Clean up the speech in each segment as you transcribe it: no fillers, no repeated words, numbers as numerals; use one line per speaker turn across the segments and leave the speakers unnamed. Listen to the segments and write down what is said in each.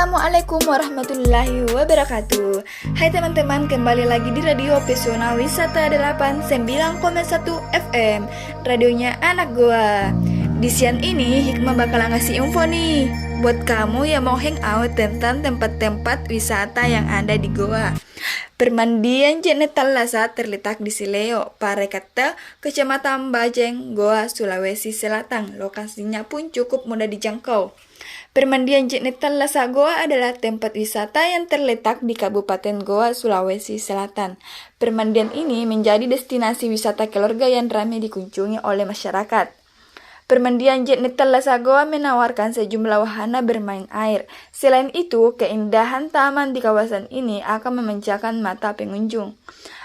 Assalamualaikum warahmatullahi wabarakatuh. Hai teman-teman, kembali lagi di Radio Pesona Wisata 89,1 FM, radionya anak gua. Di siang ini Hikmah bakal ngasih info nih buat kamu yang mau hangout tentang tempat-tempat wisata yang ada di goa. Permandian Jenet Tallasa terletak di Sileo, Parekata, Kecamatan Bajeng, Goa, Sulawesi Selatan. Lokasinya pun cukup mudah dijangkau. Permandian Jenet Tallasa Goa adalah tempat wisata yang terletak di Kabupaten Goa, Sulawesi Selatan. Permandian ini menjadi destinasi wisata keluarga yang ramai dikunjungi oleh masyarakat. Permandian Jenet Tallasa Goa menawarkan sejumlah wahana bermain air. Selain itu, keindahan taman di kawasan ini akan memanjakan mata pengunjung.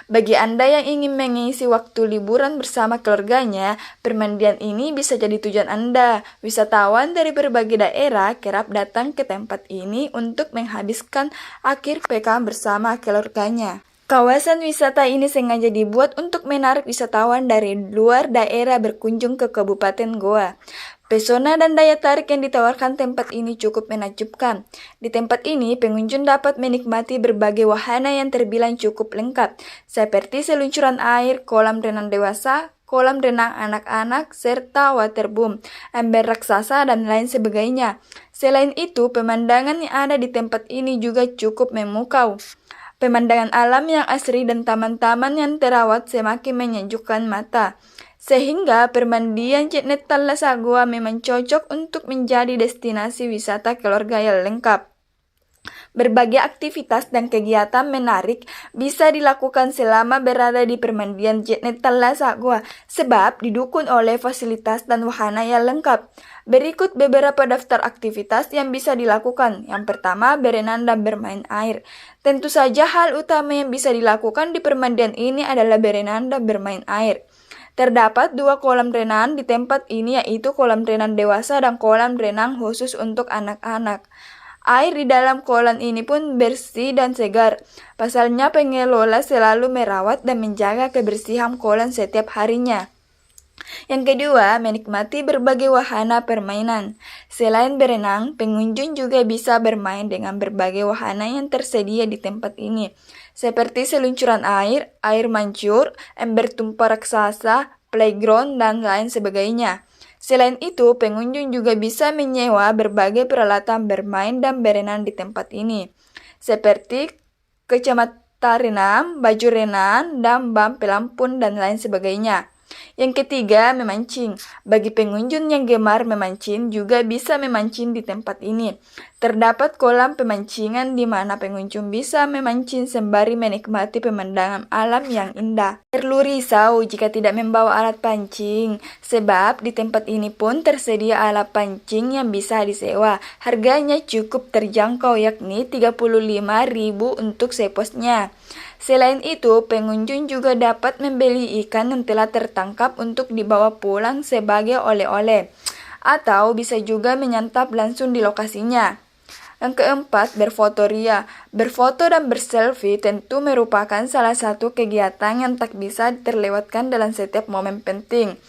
Bagi Anda yang ingin mengisi waktu liburan bersama keluarganya, permandian ini bisa jadi tujuan Anda. Wisatawan dari berbagai daerah kerap datang ke tempat ini untuk menghabiskan akhir pekan bersama keluarganya. Kawasan wisata ini sengaja dibuat untuk menarik wisatawan dari luar daerah berkunjung ke Kabupaten Goa. Pesona dan daya tarik yang ditawarkan tempat ini cukup menakjubkan. Di tempat ini, pengunjung dapat menikmati berbagai wahana yang terbilang cukup lengkap, seperti seluncuran air, kolam renang dewasa, kolam renang anak-anak, serta waterboom, ember raksasa, dan lain sebagainya. Selain itu, pemandangan yang ada di tempat ini juga cukup memukau. Pemandangan alam yang asri dan taman-taman yang terawat semakin menyejukkan mata. Sehingga permandian Jenet Tallasa Goa memang cocok untuk menjadi destinasi wisata keluarga yang lengkap. Berbagai aktivitas dan kegiatan menarik bisa dilakukan selama berada di permandian Jenet Tallasa Goa sebab didukung oleh fasilitas dan wahana yang lengkap. Berikut beberapa daftar aktivitas yang bisa dilakukan. Yang pertama, berenang dan bermain air. Tentu saja hal utama yang bisa dilakukan di permandian ini adalah berenang dan bermain air. Terdapat 2 kolam renang di tempat ini, yaitu kolam renang dewasa dan kolam renang khusus untuk anak-anak. Air di dalam kolam ini pun bersih dan segar. Pasalnya pengelola selalu merawat dan menjaga kebersihan kolam setiap harinya. Yang kedua, menikmati berbagai wahana permainan. Selain berenang, pengunjung juga bisa bermain dengan berbagai wahana yang tersedia di tempat ini, seperti seluncuran air, air mancur, ember tumpah raksasa, playground, dan lain sebagainya. Selain itu, pengunjung juga bisa menyewa berbagai peralatan bermain dan berenang di tempat ini, seperti kacamata renang, baju renang, dan bam pelampung, dan lain sebagainya. Yang ketiga, memancing. Bagi pengunjung yang gemar memancing juga bisa memancing di tempat ini. Terdapat kolam pemancingan di mana pengunjung bisa memancing sembari menikmati pemandangan alam yang indah. Perlu risau jika tidak membawa alat pancing, sebab di tempat ini pun tersedia alat pancing yang bisa disewa. Harganya cukup terjangkau, yakni 35.000 untuk seposnya. Selain itu, pengunjung juga dapat membeli ikan yang telah tertangkap untuk dibawa pulang sebagai oleh-oleh, atau bisa juga menyantap langsung di lokasinya. Yang keempat, berfotoria. Berfoto dan berselfie tentu merupakan salah satu kegiatan yang tak bisa terlewatkan dalam setiap momen penting,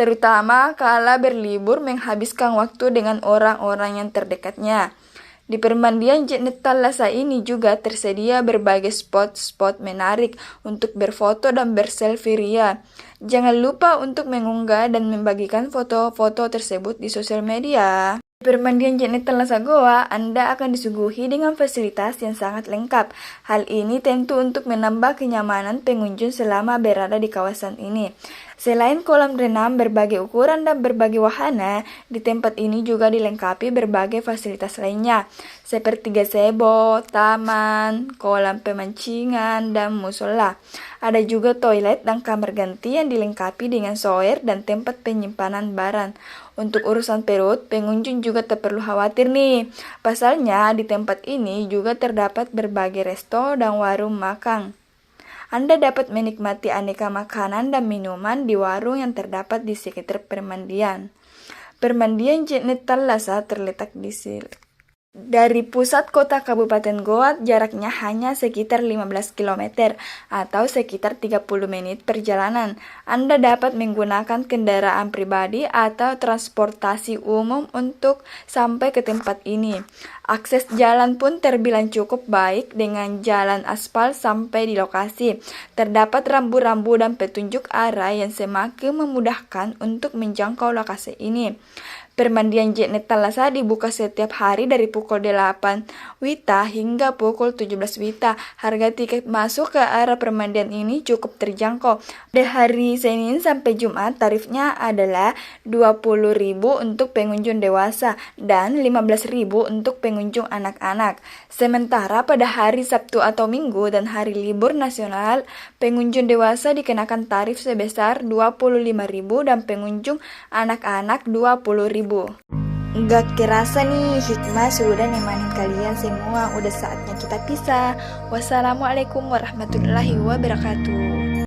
terutama kala berlibur menghabiskan waktu dengan orang-orang yang terdekatnya. Di permandian Jenet Tallasa ini juga tersedia berbagai spot-spot menarik untuk berfoto dan berselfie ria. Jangan lupa untuk mengunggah dan membagikan foto-foto tersebut di sosial media. Di permandian Jenet Tallasa Goa, Anda akan disuguhi dengan fasilitas yang sangat lengkap. Hal ini tentu untuk menambah kenyamanan pengunjung selama berada di kawasan ini. Selain kolam renang berbagai ukuran dan berbagai wahana, di tempat ini juga dilengkapi berbagai fasilitas lainnya, seperti gazebo, taman, kolam pemancingan, dan musola. Ada juga toilet dan kamar ganti yang dilengkapi dengan shower dan tempat penyimpanan barang. Untuk urusan perut, pengunjung juga tak perlu khawatir nih. Pasalnya, di tempat ini juga terdapat berbagai resto dan warung makan. Anda dapat menikmati aneka makanan dan minuman di warung yang terdapat di sekitar permandian. Permandian Jenet Tallasa terletak di Dari pusat kota Kabupaten Goa jaraknya hanya sekitar 15 km atau sekitar 30 menit perjalanan. Anda dapat menggunakan kendaraan pribadi atau transportasi umum untuk sampai ke tempat ini. Akses jalan pun terbilang cukup baik dengan jalan aspal sampai di lokasi. Terdapat rambu-rambu dan petunjuk arah yang semakin memudahkan untuk menjangkau lokasi ini. Permandian Jetnet Talasa dibuka setiap hari dari pukul 8 WITA hingga pukul 17 WITA. Harga tiket masuk ke area permandian ini cukup terjangkau. Pada hari Senin sampai Jumat tarifnya adalah 20.000 untuk pengunjung dewasa dan 15.000 untuk pengunjung anak-anak. Sementara pada hari Sabtu atau Minggu dan hari libur nasional, pengunjung dewasa dikenakan tarif sebesar 25.000 dan pengunjung anak-anak 20.000. Gak kerasa nih, hikmah sudah nemanin kalian semua. Udah saatnya kita pisah. Wassalamualaikum warahmatullahi wabarakatuh.